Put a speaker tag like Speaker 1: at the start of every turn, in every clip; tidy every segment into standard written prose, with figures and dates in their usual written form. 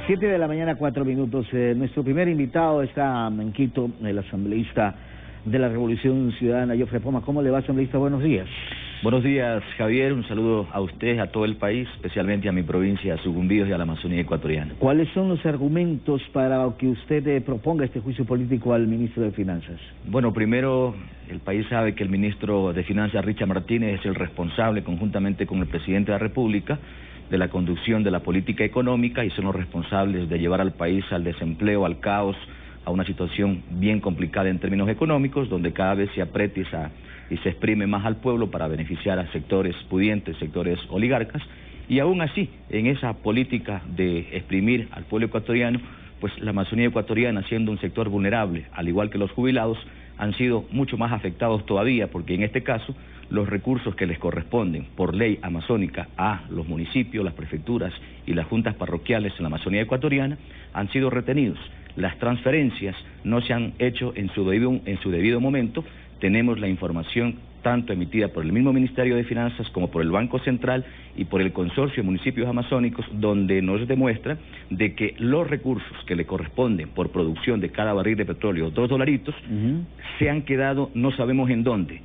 Speaker 1: 7 de la mañana, 4 minutos. Nuestro primer invitado está en Quito, el asambleísta de la Revolución Ciudadana, Jofre Poma. ¿Cómo le va, asambleísta? Buenos días.
Speaker 2: Buenos días, Javier. Un saludo a usted, a todo el país, especialmente a mi provincia, a Sucumbíos y a la Amazonía ecuatoriana.
Speaker 1: ¿Cuáles son los argumentos para que usted proponga este juicio político al ministro de Finanzas?
Speaker 2: Bueno, primero, el país sabe que el ministro de Finanzas, Richard Martínez, es el responsable, conjuntamente con el presidente de la República, de la conducción de la política económica, y son los responsables de llevar al país al desempleo, al caos, a una situación bien complicada en términos económicos, donde cada vez se aprieta y se exprime más al pueblo para beneficiar a sectores pudientes, sectores oligarcas, y aún así, en esa política de exprimir al pueblo ecuatoriano, pues la Amazonía ecuatoriana, siendo un sector vulnerable, al igual que los jubilados, han sido mucho más afectados todavía, porque en este caso los recursos que les corresponden por ley amazónica a los municipios, las prefecturas y las juntas parroquiales en la Amazonía ecuatoriana han sido retenidos. Las transferencias no se han hecho en su debido momento. Tenemos la información tanto emitida por el mismo Ministerio de Finanzas como por el Banco Central y por el Consorcio de Municipios Amazónicos, donde nos demuestra de que los recursos que le corresponden por producción de cada barril de petróleo, $2, se han quedado no sabemos en dónde.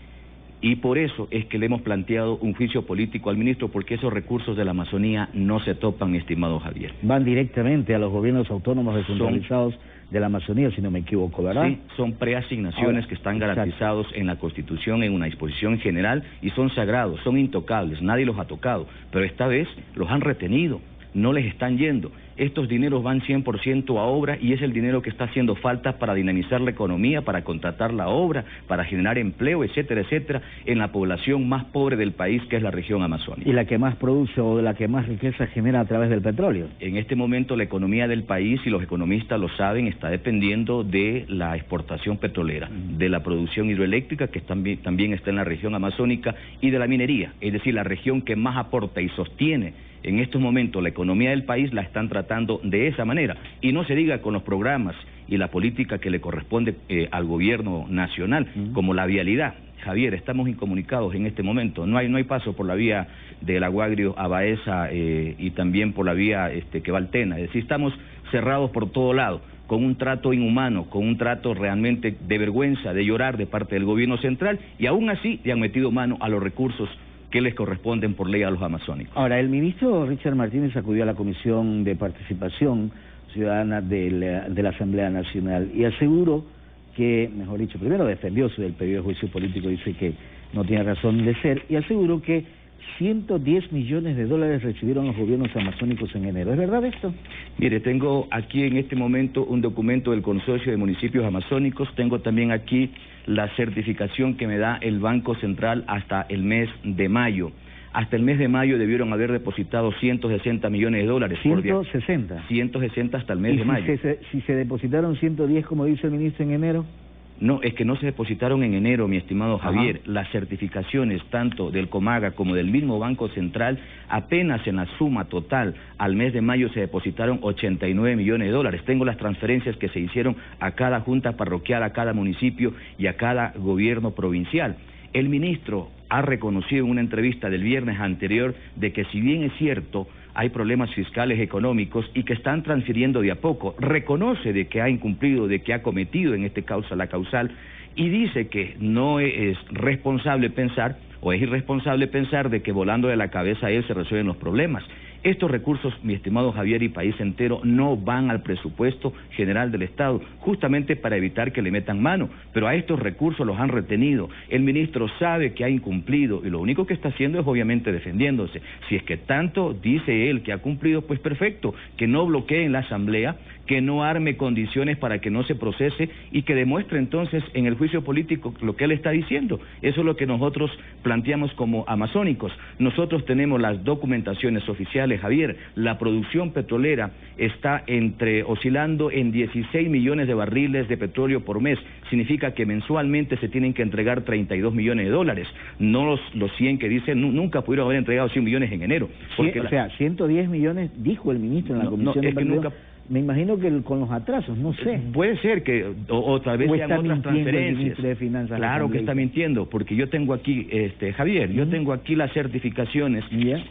Speaker 2: Y por eso es que le hemos planteado un juicio político al ministro, porque esos recursos de la Amazonía no se topan, mi estimado Javier.
Speaker 1: Van directamente a los gobiernos autónomos descentralizados de la Amazonía, si no me equivoco, ¿verdad?
Speaker 2: Sí, son preasignaciones que están garantizados en la Constitución, en una disposición general, y son sagrados, son intocables, nadie los ha tocado, pero esta vez los han retenido, no les están yendo. Estos dineros van 100% a obra, y es el dinero que está haciendo falta para dinamizar la economía, para contratar la obra, para generar empleo, etcétera, etcétera, en la población más pobre del país, que es la región amazónica.
Speaker 1: Y la que más produce o la que más riqueza genera a través del petróleo.
Speaker 2: En este momento la economía del país, y los economistas lo saben, está dependiendo de la exportación petrolera, de la producción hidroeléctrica, que también está en la región amazónica, y de la minería, es decir, la región que más aporta y sostiene en estos momentos la economía del país, la están tratando de esa manera. Y no se diga con los programas y la política que le corresponde al gobierno nacional, como la vialidad. Javier, estamos incomunicados en este momento, no hay paso por la vía del Aguagrio a Baeza y también por la vía que va al Tena, es decir, estamos cerrados por todo lado, con un trato inhumano, con un trato realmente de vergüenza, de llorar de parte del gobierno central, y aún así le han metido mano a los recursos que les corresponden por ley a los amazónicos.
Speaker 1: Ahora, el ministro Richard Martínez acudió a la Comisión de Participación Ciudadana de la Asamblea Nacional y aseguró que, mejor dicho, primero defendióse del pedido de juicio político, dice que no tiene razón de ser, y aseguró que 110 millones de dólares recibieron los gobiernos amazónicos en enero. ¿Es verdad esto?
Speaker 2: Mire, tengo aquí en este momento un documento del Consorcio de Municipios Amazónicos, tengo también aquí la certificación que me da el Banco Central hasta el mes de mayo. Hasta el mes de mayo debieron haber depositado 160 millones de dólares.
Speaker 1: 160.
Speaker 2: 160 hasta el mes de mayo.
Speaker 1: Si se depositaron 110, como dice el ministro, en enero.
Speaker 2: No, es que no se depositaron en enero, mi estimado Javier. Las certificaciones tanto del Comaga como del mismo Banco Central, apenas en la suma total al mes de mayo se depositaron 89 millones de dólares. Tengo las transferencias que se hicieron a cada junta parroquial, a cada municipio y a cada gobierno provincial. El ministro ha reconocido en una entrevista del viernes anterior de que, si bien es cierto, hay problemas fiscales económicos y que están transfiriendo de a poco, reconoce de que ha incumplido, de que ha cometido en este causa la causal, y dice que no es responsable pensar, o es irresponsable pensar, de que volando de la cabeza a él se resuelven los problemas. Estos recursos, mi estimado Javier y país entero, no van al presupuesto general del Estado, justamente para evitar que le metan mano, pero a estos recursos los han retenido. El ministro sabe que ha incumplido y lo único que está haciendo es obviamente defendiéndose. Si es que tanto dice él que ha cumplido, pues perfecto, que no bloquee en la Asamblea, que no arme condiciones para que no se procese y que demuestre entonces en el juicio político lo que él está diciendo. Eso es lo que nosotros planteamos como amazónicos. Nosotros tenemos las documentaciones oficiales, Javier. La producción petrolera está oscilando en 16 millones de barriles de petróleo por mes. Significa que mensualmente se tienen que entregar 32 millones de dólares. No los 100 que dicen, nunca pudieron haber entregado 100 millones en enero.
Speaker 1: Porque o sea, 110 millones, dijo el ministro en la Comisión de Partido, Me imagino que con los atrasos, no sé.
Speaker 2: Puede ser que, o tal vez sean otras transferencias.
Speaker 1: El ministro de Finanzas,
Speaker 2: claro que está mintiendo, porque yo tengo aquí, Javier, yo tengo aquí las certificaciones.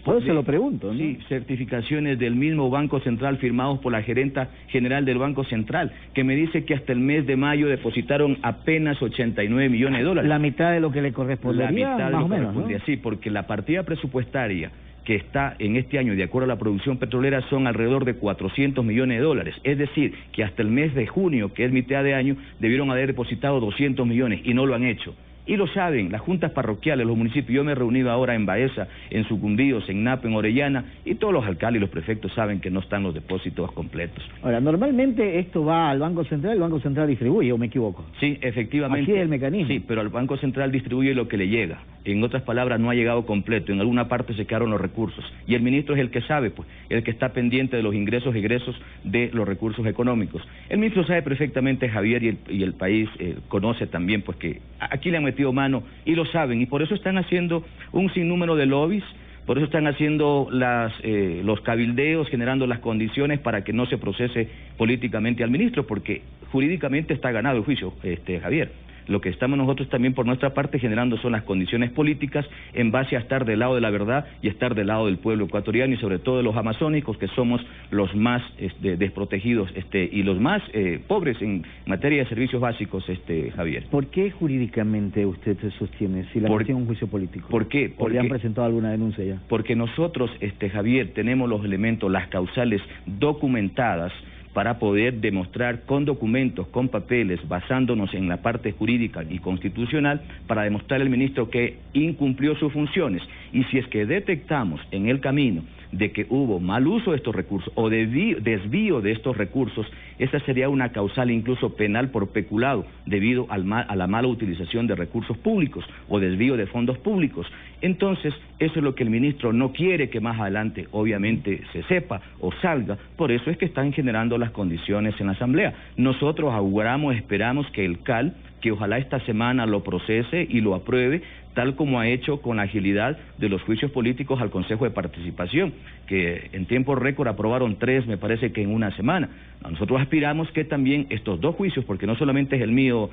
Speaker 1: Por eso se lo pregunto, ¿no?
Speaker 2: Sí, certificaciones del mismo Banco Central firmados por la gerenta general del Banco Central, que me dice que hasta el mes de mayo depositaron apenas 89 millones de dólares.
Speaker 1: La mitad de lo que le correspondería,
Speaker 2: la mitad
Speaker 1: más o menos, ¿no?
Speaker 2: Sí, porque la partida presupuestaria que está en este año, de acuerdo a la producción petrolera, son alrededor de 400 millones de dólares. Es decir, que hasta el mes de junio, que es mitad de año, debieron haber depositado 200 millones y no lo han hecho. Y lo saben, las juntas parroquiales, los municipios. Yo me he reunido ahora en Baeza, en Sucumbíos, en Napo, en Orellana, y todos los alcaldes y los prefectos saben que no están los depósitos completos.
Speaker 1: Ahora, normalmente esto va al Banco Central, el Banco Central distribuye, ¿o me equivoco?
Speaker 2: Sí, efectivamente.
Speaker 1: Así es el mecanismo.
Speaker 2: Sí, pero el Banco Central distribuye lo que le llega. En otras palabras, no ha llegado completo. En alguna parte se quedaron los recursos. Y el ministro es el que sabe, pues, el que está pendiente de los ingresos y egresos de los recursos económicos. El ministro sabe perfectamente, Javier, y el país conoce también, pues, que aquí le han metido mano y lo saben. Y por eso están haciendo un sinnúmero de lobbies. Por eso están haciendo los cabildeos, generando las condiciones para que no se procese políticamente al ministro, porque jurídicamente está ganado el juicio, Javier. Lo que estamos nosotros también por nuestra parte generando son las condiciones políticas en base a estar del lado de la verdad y estar del lado del pueblo ecuatoriano y sobre todo de los amazónicos, que somos los más desprotegidos y los más pobres en materia de servicios básicos, Javier.
Speaker 1: ¿Por qué jurídicamente usted se sostiene si la cuestión es un juicio político?
Speaker 2: ¿Por qué?
Speaker 1: ¿O le han presentado alguna denuncia ya?
Speaker 2: Porque nosotros, Javier, tenemos los elementos, las causales documentadas para poder demostrar con documentos, con papeles, basándonos en la parte jurídica y constitucional, para demostrar al ministro que incumplió sus funciones. Y si es que detectamos en el camino de que hubo mal uso de estos recursos o desvío de estos recursos, esa sería una causal incluso penal por peculado, debido a la mala utilización de recursos públicos o desvío de fondos públicos. Entonces, eso es lo que el ministro no quiere que más adelante, obviamente, se sepa o salga. Por eso es que están generando las condiciones en la Asamblea. Nosotros auguramos, esperamos que el CAL, que ojalá esta semana lo procese y lo apruebe, tal como ha hecho con la agilidad de los juicios políticos al Consejo de Participación, que en tiempo récord aprobaron 3, me parece que en una semana. Nosotros aspiramos que también estos 2 juicios, porque no solamente es el mío,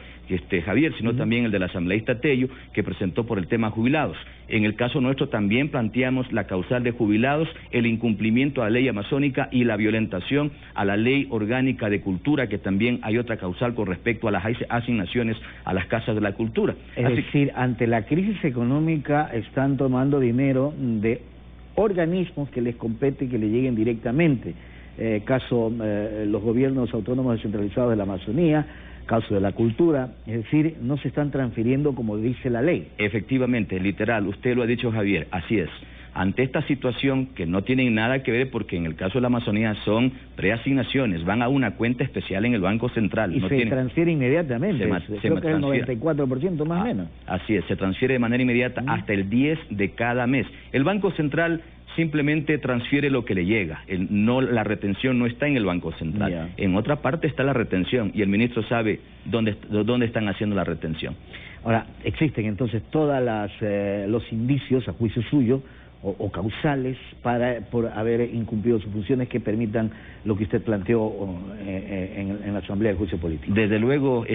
Speaker 2: Javier, sino también el del asambleísta Tello, que presentó por el tema jubilados. En el caso nuestro también planteamos la causal de jubilados, el incumplimiento a la ley amazónica y la violentación a la ley orgánica de cultura, que también hay otra causal con respecto a las asignaciones a las casas de la cultura.
Speaker 1: Es decir, ante la crisis económica están tomando dinero de organismos que les compete y que le lleguen directamente. Los gobiernos autónomos descentralizados de la Amazonía, caso de la cultura, es decir, no se están transfiriendo como dice la ley.
Speaker 2: Efectivamente, literal, usted lo ha dicho, Javier, así es. Ante esta situación que no tienen nada que ver, porque en el caso de la Amazonía son preasignaciones, van a una cuenta especial en el Banco Central.
Speaker 1: Y no se transfiere inmediatamente, creo que es el 94% más o menos.
Speaker 2: Así es, se transfiere de manera inmediata hasta el 10 de cada mes. El Banco Central simplemente transfiere lo que le llega, la retención no está en el Banco Central, en otra parte está la retención y el ministro sabe dónde están haciendo la retención.
Speaker 1: Ahora, existen entonces todos los indicios a juicio suyo o causales por haber incumplido sus funciones que permitan lo que usted planteó en la Asamblea de Juicio Político.
Speaker 2: Desde luego,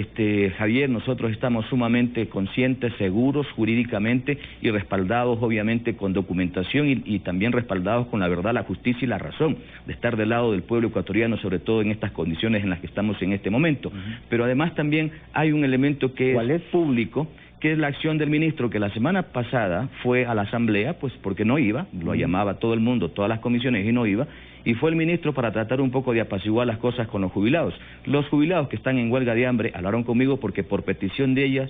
Speaker 2: Javier, nosotros estamos sumamente conscientes, seguros jurídicamente y respaldados obviamente con documentación y también respaldados con la verdad, la justicia y la razón de estar del lado del pueblo ecuatoriano, sobre todo en estas condiciones en las que estamos en este momento. Pero además también hay un elemento que es público, que es la acción del ministro, que la semana pasada fue a la Asamblea, pues porque no iba, lo llamaba todo el mundo, todas las comisiones y no iba, y fue el ministro para tratar un poco de apaciguar las cosas con los jubilados. Los jubilados que están en huelga de hambre hablaron conmigo porque por petición de ellos,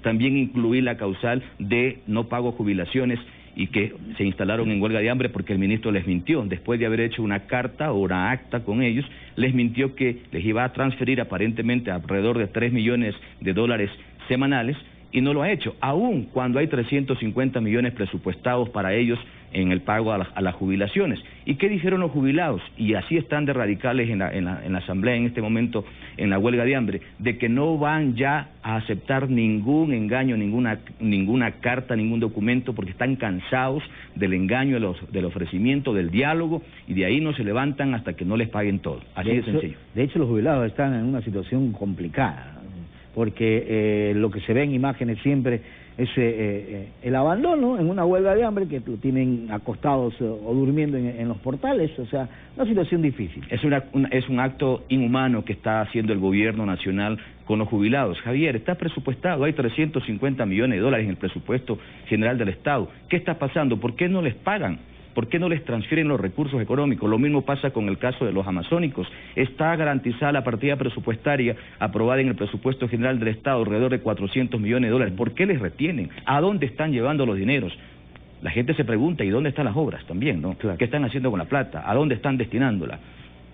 Speaker 2: también incluí la causal de no pago jubilaciones y que se instalaron en huelga de hambre porque el ministro les mintió, después de haber hecho una carta o una acta con ellos, les mintió que les iba a transferir aparentemente alrededor de $3 millones semanales y no lo ha hecho, aun cuando hay 350 millones presupuestados para ellos en el pago a las jubilaciones. ¿Y qué dijeron los jubilados? Y así están de radicales en la Asamblea en este momento, en la huelga de hambre, de que no van ya a aceptar ningún engaño, ninguna carta, ningún documento, porque están cansados del engaño, del ofrecimiento, del diálogo, y de ahí no se levantan hasta que no les paguen todo. Así de sencillo.
Speaker 1: De hecho, los jubilados están en una situación complicada, porque lo que se ve en imágenes siempre es el abandono en una huelga de hambre, que lo tienen acostados o durmiendo en los portales, o sea, una situación difícil.
Speaker 2: Es un acto inhumano que está haciendo el gobierno nacional con los jubilados. Javier, está presupuestado, hay 350 millones de dólares en el presupuesto general del Estado. ¿Qué está pasando? ¿Por qué no les pagan? ¿Por qué no les transfieren los recursos económicos? Lo mismo pasa con el caso de los amazónicos. Está garantizada la partida presupuestaria aprobada en el presupuesto general del Estado, alrededor de 400 millones de dólares. ¿Por qué les retienen? ¿A dónde están llevando los dineros? La gente se pregunta, ¿y dónde están las obras también, no?
Speaker 1: Claro.
Speaker 2: ¿Qué están haciendo con la plata? ¿A dónde están destinándola?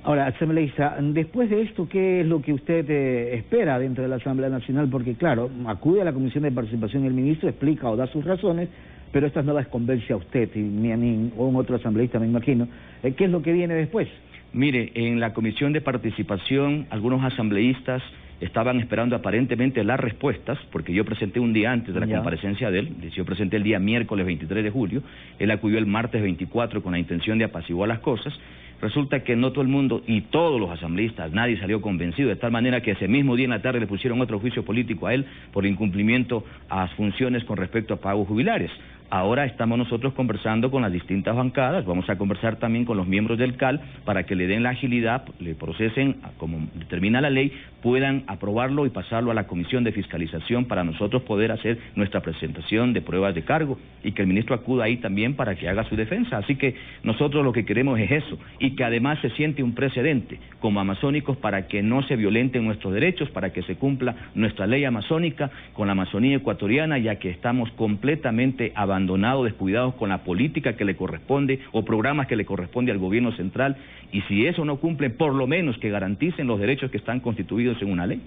Speaker 1: Ahora, asambleísta, después de esto, ¿qué es lo que usted espera dentro de la Asamblea Nacional? Porque, claro, acude a la Comisión de Participación el ministro, explica o da sus razones, pero estas no las convence a usted, ni a mí, o a un otro asambleísta, me imagino. ¿Qué es lo que viene después?
Speaker 2: Mire, en la Comisión de Participación, algunos asambleístas estaban esperando aparentemente las respuestas, porque yo presenté un día antes de la comparecencia de él, yo presenté el día miércoles 23 de julio, él acudió el martes 24 con la intención de apaciguar las cosas. Resulta que no todo el mundo, y todos los asambleístas, nadie salió convencido, de tal manera que ese mismo día en la tarde le pusieron otro juicio político a él por incumplimiento a funciones con respecto a pagos jubilares. Ahora estamos nosotros conversando con las distintas bancadas, vamos a conversar también con los miembros del CAL para que le den la agilidad, le procesen, como determina la ley, puedan aprobarlo y pasarlo a la Comisión de Fiscalización para nosotros poder hacer nuestra presentación de pruebas de cargo y que el ministro acuda ahí también para que haga su defensa. Así que nosotros lo que queremos es eso, y que además se siente un precedente como amazónicos para que no se violenten nuestros derechos, para que se cumpla nuestra ley amazónica con la Amazonía ecuatoriana, ya que estamos completamente abandonados, descuidados con la política que le corresponde o programas que le corresponde al gobierno central, y si eso no cumple, por lo menos que garanticen los derechos que están constituidos en una ley.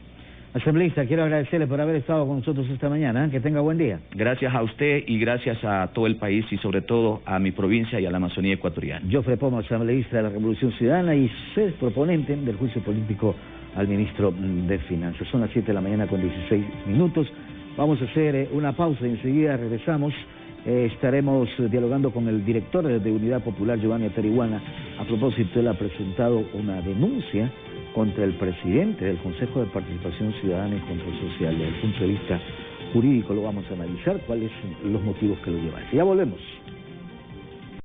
Speaker 1: Asambleísta, quiero agradecerle por haber estado con nosotros esta mañana, que tenga buen día.
Speaker 2: Gracias a usted y gracias a todo el país y sobre todo a mi provincia y a la Amazonía ecuatoriana.
Speaker 1: Jofre Pomo, asambleísta de la Revolución Ciudadana y ser proponente del juicio político al ministro de Finanzas. Son las 7 de la mañana con 16 minutos. Vamos a hacer una pausa y enseguida regresamos. Estaremos dialogando con el director de Unidad Popular, Giovanni Atariguana. A propósito, él ha presentado una denuncia contra el presidente del Consejo de Participación Ciudadana y Control Social. Desde el punto de vista jurídico lo vamos a analizar, cuáles son los motivos que lo llevan. Ya volvemos.